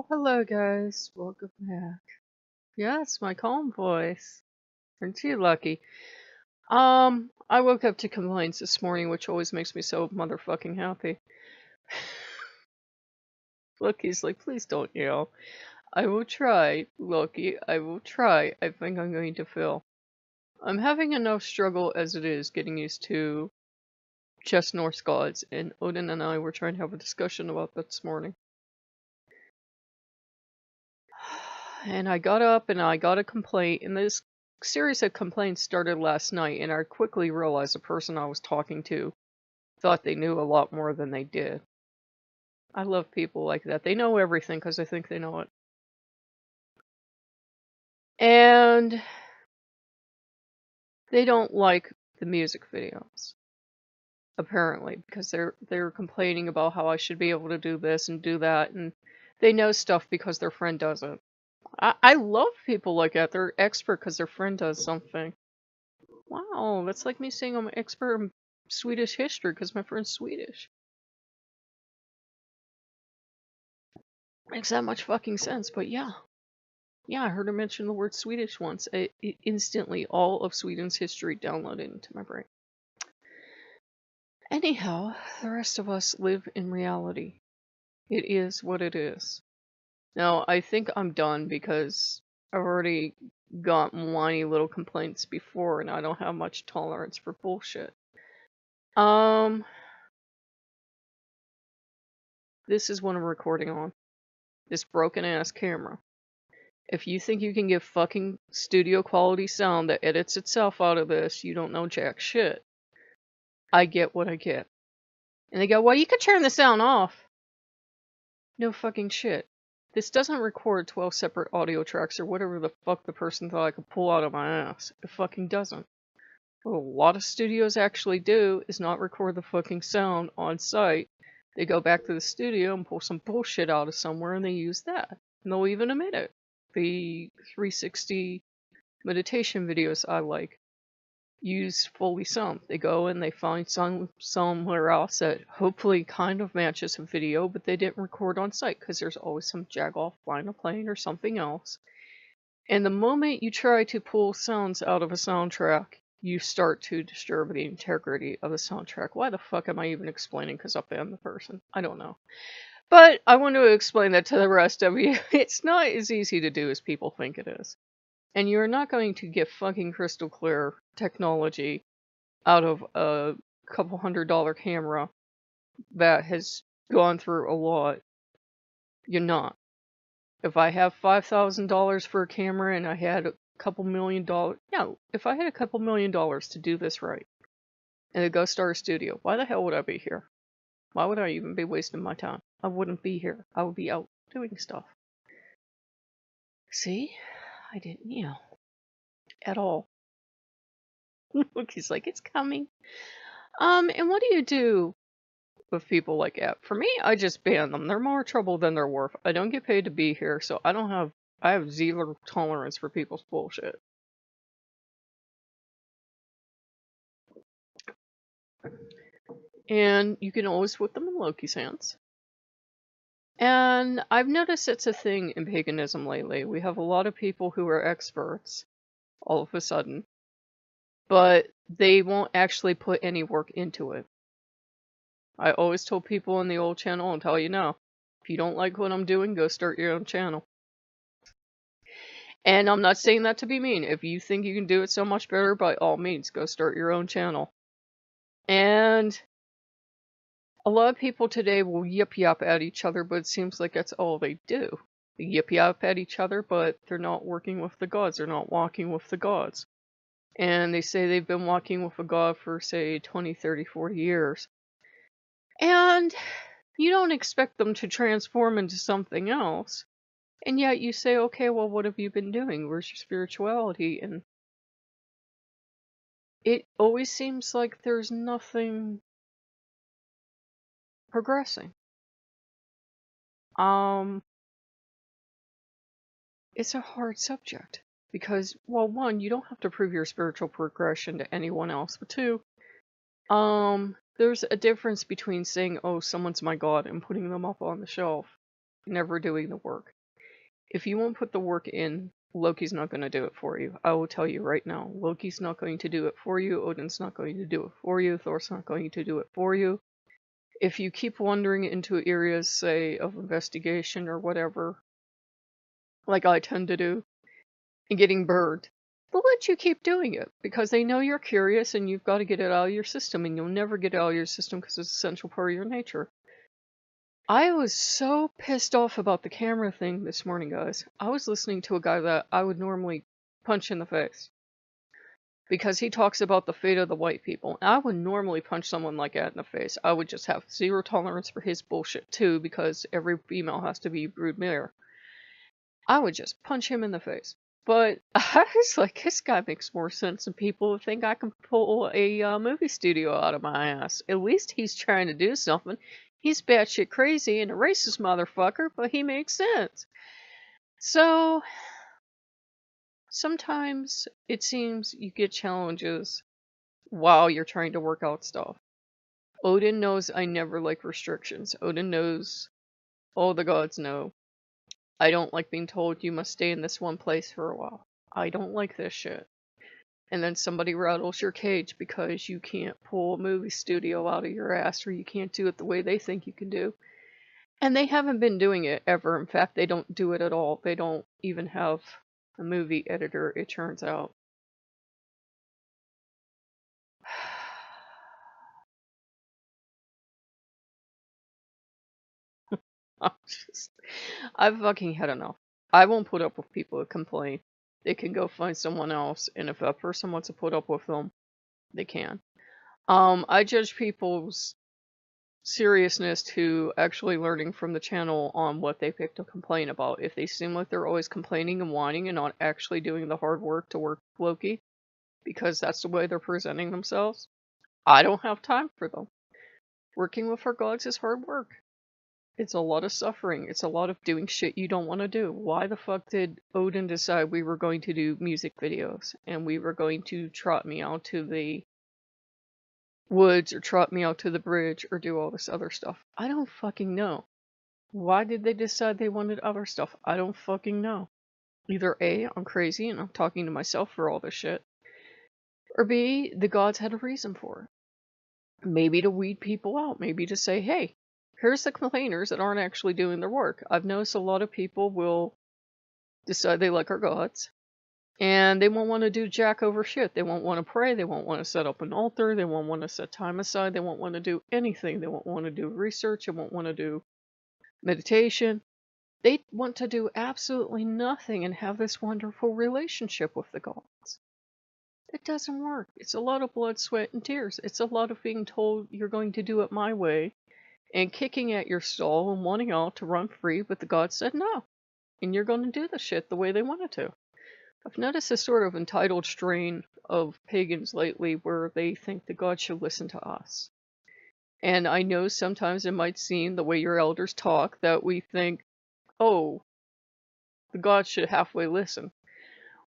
Oh, hello guys. Welcome back. Yes, my calm voice. Aren't you lucky? I woke up to complaints this morning, which always makes me so motherfucking happy. Loki's like, please don't yell. I will try, Loki. I will try. I think I'm going to fail. I'm having enough struggle as it is getting used to just Norse gods, and Odin and I were trying to have a discussion about that this morning. And I got up and I got a complaint, and this series of complaints started last night, and I quickly realized the person I was talking to thought they knew a lot more than they did. I love people like that. They know everything because they think they know it. And they don't like the music videos, apparently, because they're complaining about how I should be able to do this and do that, and they know stuff because their friend doesn't. I love people like that. They're expert because their friend does something. Wow, that's like me saying I'm an expert in Swedish history because my friend's Swedish. Makes that much fucking sense, but yeah. Yeah, I heard her mention the word Swedish once. It instantly, all of Sweden's history downloaded into my brain. Anyhow, the rest of us live in reality. It is what it is. Now, I think I'm done because I've already gotten whiny little complaints before and I don't have much tolerance for bullshit. This is what I'm recording on. This broken ass camera. If you think you can get fucking studio quality sound that edits itself out of this, you don't know jack shit. I get what I get. And they go, well, you could turn the sound off. No fucking shit. This doesn't record 12 separate audio tracks or whatever the fuck the person thought I could pull out of my ass. It fucking doesn't. What a lot of studios actually do is not record the fucking sound on site. They go back to the studio and pull some bullshit out of somewhere and they use that. And they'll even admit it. The 360 meditation videos I like use fully sound. They go and they find somewhere else that hopefully kind of matches a video, but they didn't record on site because there's always some jagoff flying a plane or something else. And the moment you try to pull sounds out of a soundtrack, you start to disturb the integrity of the soundtrack. Why the fuck am I even explaining? Because I'll ban the person. I don't know. But I want to explain that to the rest of you. It's not as easy to do as people think it is. And you're not going to get fucking crystal clear technology out of a couple $100 camera that has gone through a lot. You're not. If I have $5,000 for a camera and I had a couple $1 million, no, if I had a couple $1 million to do this right and to go start a studio, why the hell would I be here? Why would I even be wasting my time? I wouldn't be here. I would be out doing stuff. See? I didn't yell. At all. He's like, it's coming. And what do you do with people like that? For me, I just ban them. They're more trouble than they're worth. I don't get paid to be here, so I have zero tolerance for people's bullshit. And you can always put them in Loki's hands. And I've noticed it's a thing in paganism lately. We have a lot of people who are experts, all of a sudden, but they won't actually put any work into it. I always told people on the old channel, and tell you now, if you don't like what I'm doing, go start your own channel. And I'm not saying that to be mean. If you think you can do it so much better, by all means, go start your own channel. And a lot of people today will yip yap at each other, but it seems like that's all they do. They yip yap at each other, but they're not working with the gods. They're not walking with the gods. And they say they've been walking with a god for, say, 20, 30, 40 years. And you don't expect them to transform into something else. And yet you say, okay, well, what have you been doing? Where's your spirituality? And it always seems like there's nothing progressing. It's a hard subject because, well, one, you don't have to prove your spiritual progression to anyone else, but two, there's a difference between saying, oh, someone's my god, and putting them up on the shelf. never doing the work. If you won't put the work in, Loki's not going to do it for you. I will tell you right now. Loki's not going to do it for you. Odin's not going to do it for you. Thor's not going to do it for you. If you keep wandering into areas, say, of investigation or whatever, like I tend to do, and getting burned, they'll let you keep doing it because they know you're curious and you've got to get it out of your system, and you'll never get it out of your system because it's an essential part of your nature. I was so pissed off about the camera thing this morning, guys. I was listening to a guy that I would normally punch in the face because he talks about the fate of the white people. And I would normally punch someone like that in the face. I would just have zero tolerance for his bullshit too, because every female has to be brood mare. I would just punch him in the face. But I was like, this guy makes more sense than people who think I can pull a movie studio out of my ass. At least he's trying to do something. He's batshit crazy and a racist motherfucker, but he makes sense. So, sometimes it seems you get challenges while you're trying to work out stuff. Odin knows I never like restrictions. Odin knows, all the gods know, I don't like being told you must stay in this one place for a while. I don't like this shit. And then somebody rattles your cage because you can't pull a movie studio out of your ass, or you can't do it the way they think you can do. And they haven't been doing it ever. In fact, they don't do it at all. They don't even have a movie editor, it turns out. I've fucking had enough. I won't put up with people who complain. They can go find someone else, and if that person wants to put up with them, they can. I judge people's seriousness to actually learning from the channel on what they pick to complain about. If they seem like they're always complaining and whining and not actually doing the hard work to work Loki, because that's the way they're presenting themselves, I don't have time for them. Working with our gods is hard work. It's a lot of suffering. It's a lot of doing shit you don't want to do. Why the fuck did Odin decide we were going to do music videos and we were going to trot me out to the woods or trot me out to the bridge or do all this other stuff? I don't fucking know. Why did they decide they wanted other stuff? I don't fucking know. Either A, I'm crazy and I'm talking to myself for all this shit, or B, the gods had a reason for it. Maybe to weed people out. Maybe to say, hey, here's the complainers that aren't actually doing their work. I've noticed a lot of people will decide they like our gods, and they won't want to do jack over shit. They won't want to pray. They won't want to set up an altar. They won't want to set time aside. They won't want to do anything. They won't want to do research. They won't want to do meditation. They want to do absolutely nothing and have this wonderful relationship with the gods. It doesn't work. It's a lot of blood, sweat, and tears. It's a lot of being told you're going to do it my way, and kicking at your stall and wanting out to run free, but the gods said no. And you're going to do the shit the way they wanted to. I've noticed this sort of entitled strain of pagans lately where they think the gods should listen to us. And I know sometimes it might seem, the way your elders talk, that we think, oh, the gods should halfway listen.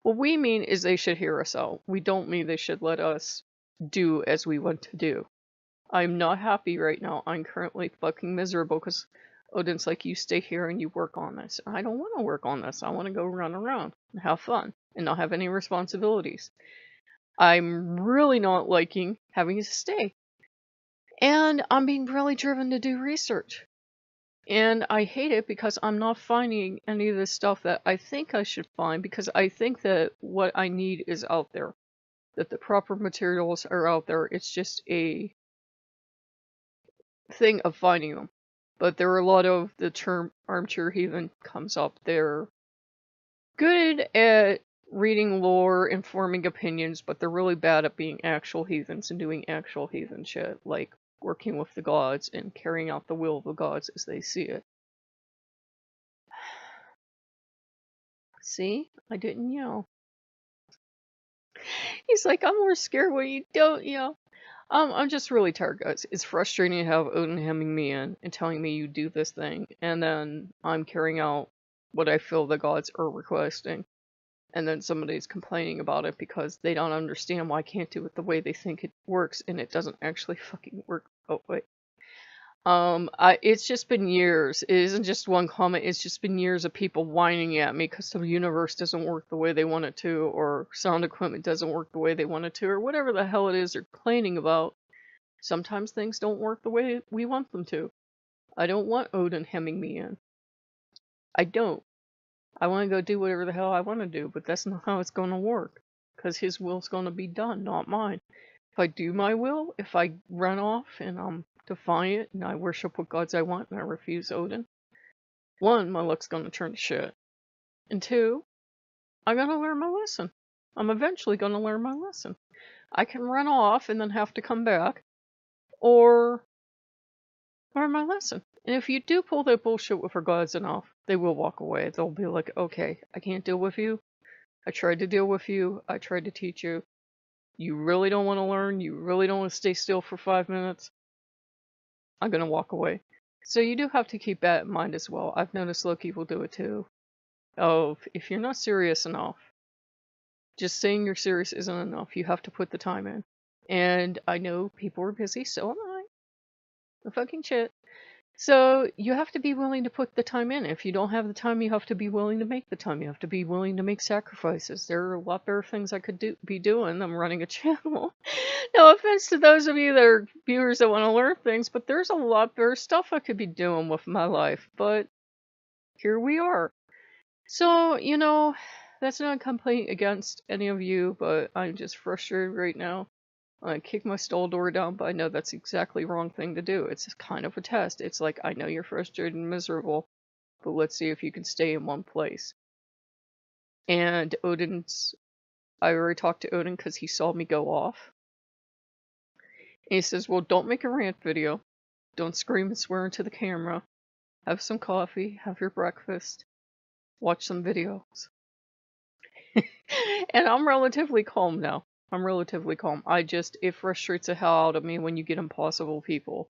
What we mean is they should hear us out. We don't mean they should let us do as we want to do. I'm not happy right now. I'm currently fucking miserable because Odin's like, you stay here and you work on this. I don't want to work on this. I want to go run around and have fun and not have any responsibilities. I'm really not liking having to stay. And I'm being really driven to do research. And I hate it because I'm not finding any of the stuff that I think I should find, because I think that what I need is out there. That the proper materials are out there. It's just a thing of finding them. But there are a lot of, the term armchair heathen comes up. They're good at reading lore and forming opinions, but they're really bad at being actual heathens and doing actual heathen shit, like working with the gods and carrying out the will of the gods as they see it. See? I didn't yell. He's like, I'm more scared when you don't yell. I'm just really tired, guys. It's frustrating to have Odin hemming me in and telling me you do this thing, and then I'm carrying out what I feel the gods are requesting, and then somebody's complaining about it because they don't understand why I can't do it the way they think it works, and it doesn't actually fucking work. Oh, wait. It's just been years. It isn't just one comment. It's just been years of people whining at me because the universe doesn't work the way they want it to, or sound equipment doesn't work the way they want it to, or whatever the hell it is they're complaining about. Sometimes things don't work the way we want them to. I don't want Odin hemming me in. I don't. I want to go do whatever the hell I want to do, but that's not how it's going to work. Because his will's going to be done, not mine. If I do my will, if I run off and I'm defiant and I worship what gods I want and I refuse Odin, one, my luck's going to turn to shit. And two, I'm going to learn my lesson. I'm eventually going to learn my lesson. I can run off and then have to come back, or learn my lesson. And if you do pull that bullshit with our gods enough, they will walk away. They'll be like, okay, I can't deal with you. I tried to deal with you. I tried to teach you. You really don't want to learn. You really don't want to stay still for 5 minutes. I'm going to walk away. So you do have to keep that in mind as well. I've noticed Loki will do it too. Oh, if you're not serious enough, just saying you're serious isn't enough. You have to put the time in. And I know people are busy, so am I. No fucking shit. So you have to be willing to put the time in. If you don't have the time, you have to be willing to make the time. You have to be willing to make sacrifices. There are a lot better things I could be doing than running a channel. No offense to those of you that are viewers that want to learn things, but there's a lot better stuff I could be doing with my life. But here we are. So, you know, that's not a complaint against any of you, but I'm just frustrated right now. I kick my stall door down, but I know that's exactly the wrong thing to do. It's kind of a test. It's like, I know you're frustrated and miserable, but let's see if you can stay in one place. And I already talked to Odin because he saw me go off. And he says, well, don't make a rant video. Don't scream and swear into the camera. Have some coffee, have your breakfast, watch some videos. And I'm relatively calm now. I'm relatively calm. It frustrates the hell out of me when you get impossible people.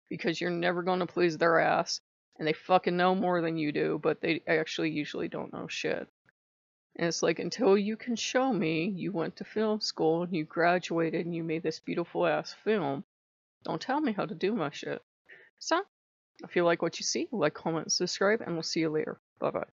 Because you're never going to please their ass. And they fucking know more than you do, but they actually usually don't know shit. And it's like, until you can show me you went to film school and you graduated and you made this beautiful ass film, don't tell me how to do my shit. So, if you like what you see, like, comment, and subscribe, and we'll see you later. Bye bye.